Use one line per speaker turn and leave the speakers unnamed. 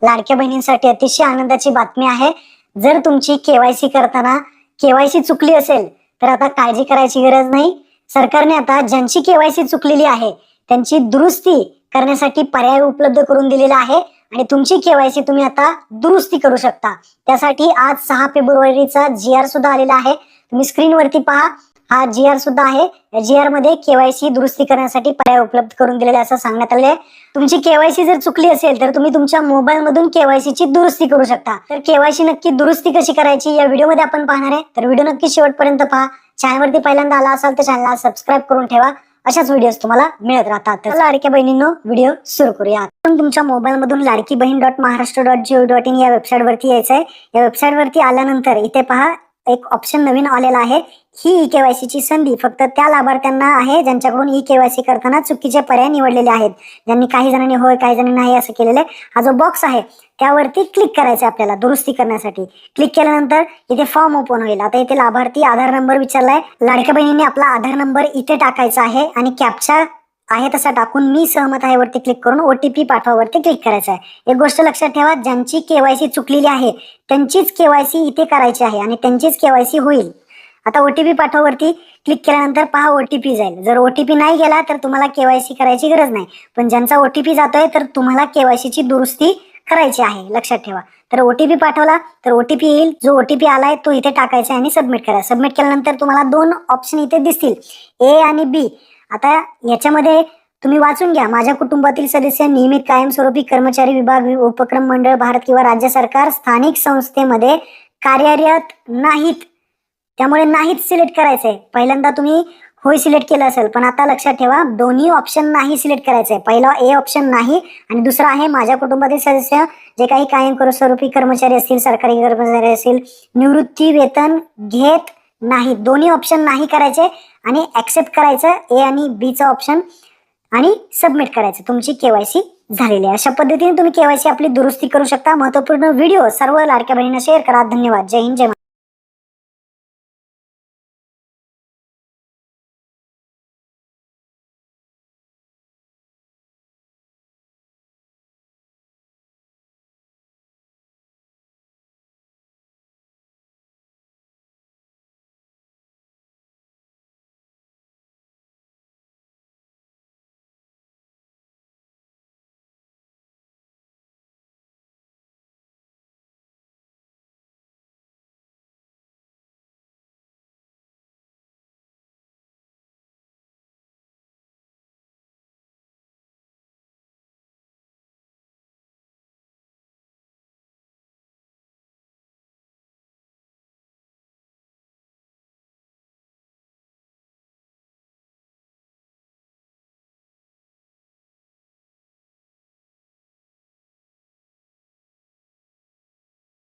लाडक्या बहिणींसाठी अतिशय आनंदाची बातमी आहे। जर तुमची केवायसी करताना केवायसी चुकली असेल तर आता काळजी करायची गरज नाही। सरकारने आता ज्यांची केवायसी चुकलेली आहे त्यांची दुरुस्ती करण्यासाठी पर्याय उपलब्ध करून दिलेला आहे आणि तुमची केवायसी तुम्ही आता दुरुस्ती करू शकता। त्यासाठी आज 6 फेब्रुवारीचा GR सुद्धा आलेला आहे। तुम्ही स्क्रीनवरती पहा, हा GR सुद्धा आहे। या GR मध्ये केवायसी दुरुस्ती करण्यासाठी पर्याय उपलब्ध करून दिलेले असं सांगण्यात आले आहे। तुमची केवायसी जर चुकली असेल तर तुम्ही तुमच्या मोबाईल मधून केवायसी ची दुरुस्ती करू शकता। तर केवायसी नक्की दुरुस्ती कशी करायची या व्हिडिओ मध्ये आपण पाहणार आहे, तर व्हिडिओ नक्की शेवटपर्यंत पहा। चॅनलवरती पहिल्यांदा आला असाल तर चॅनलला सबस्क्राइब करून ठेवा, अशाच व्हिडिओज तुम्हाला मिळत राहतात। तर लाडक्या बहिणींनो, व्हिडिओ सुरू करूया। आपण तुमच्या मोबाईल मधून ladkibahn.maharashtra.go.in या वेबसाईट वरती यायचं आहे। या वेबसाईट वरती आल्यानंतर इथे पहा एक ऑप्शन नवीन आलेला आहे। ही ई-केवायसी ची संधी फक्त त्या लाभार्थ्यांना आहे ज्यांच्याकडून ई-केवायसी करताना चुकीचे पर्याय निवडलेले आहेत। ज्यांनी काही जणांनी होय काही जणांनी नाही असं केलेलं आहे। हा जो बॉक्स आहे त्यावरती क्लिक करायचं आपल्याला दुरुस्ती करण्यासाठी। क्लिक केल्यानंतर इथे फॉर्म ओपन होईल। आता इथे लाभार्थी आधार नंबर विचारलाय। लाडक्या बहिणींनी आपला आधार नंबर इथे टाकायचा आहे आणि कॅप्चा आहे तसा टाकून मी सहमत आहे वरती क्लिक करून OTP पाठवावरती क्लिक करायचं आहे। एक गोष्ट लक्षात ठेवा, ज्यांची केवायसी चुकलेली आहे त्यांचीच केवायसी इथे करायची आहे आणि त्यांचीच केवायसी होईल। आता OTP पाठवावरती क्लिक केल्यानंतर पहा OTP जाईल। जर OTP नाही गेला तर तुम्हाला केवायसी करायची गरज नाही, पण ज्यांचा OTP जातोय तर तुम्हाला केवायसी ची दुरुस्ती करायची आहे, लक्षात ठेवा। तर OTP पाठवला तर OTP येईल, जो OTP आलाय तो इथे टाकायचा आणि सबमिट करा। सबमिट केल्यानंतर तुम्हाला 2 ऑप्शन इथे दिसतील, A आणि B। आता याच्यामध्ये तुम्ही वाचून घ्या। माझ्या कुटुंबातील सदस्य नियमित कायमस्वरूपी कर्मचारी विभाग उपक्रम मंडळ भारत किंवा राज्य सरकार स्थानिक संस्थेमध्ये कार्यरत नाहीत, त्यामुळे नाहीत सिलेक्ट करायचंय। पहिल्यांदा तुम्ही होय सिलेक्ट केलं असेल, पण आता लक्षात ठेवा दोन्ही ऑप्शन नाही सिलेक्ट करायचंय। पहिला A ऑप्शन नाही आणि दुसरा आहे माझ्या कुटुंबातील सदस्य जे काही कायमस्वरूपी कर्मचारी असतील, सरकारी कर्मचारी असतील, निवृत्ती वेतन घेत नाही। दोन्ही ऑप्शन नाही करायचे आणि ऍक्सेप्ट करायचं A आणि B चा ऑप्शन आणि सबमिट करायचं। तुमची केवायसी झालेली आहे। अशा पद्धतीने तुम्ही केवायसी आपली दुरुस्ती करू शकता। महत्त्वपूर्ण व्हिडिओ सर्व लाडक्या बहिणींना शेअर करा। धन्यवाद। जय हिंद, जय महाराष्ट्र।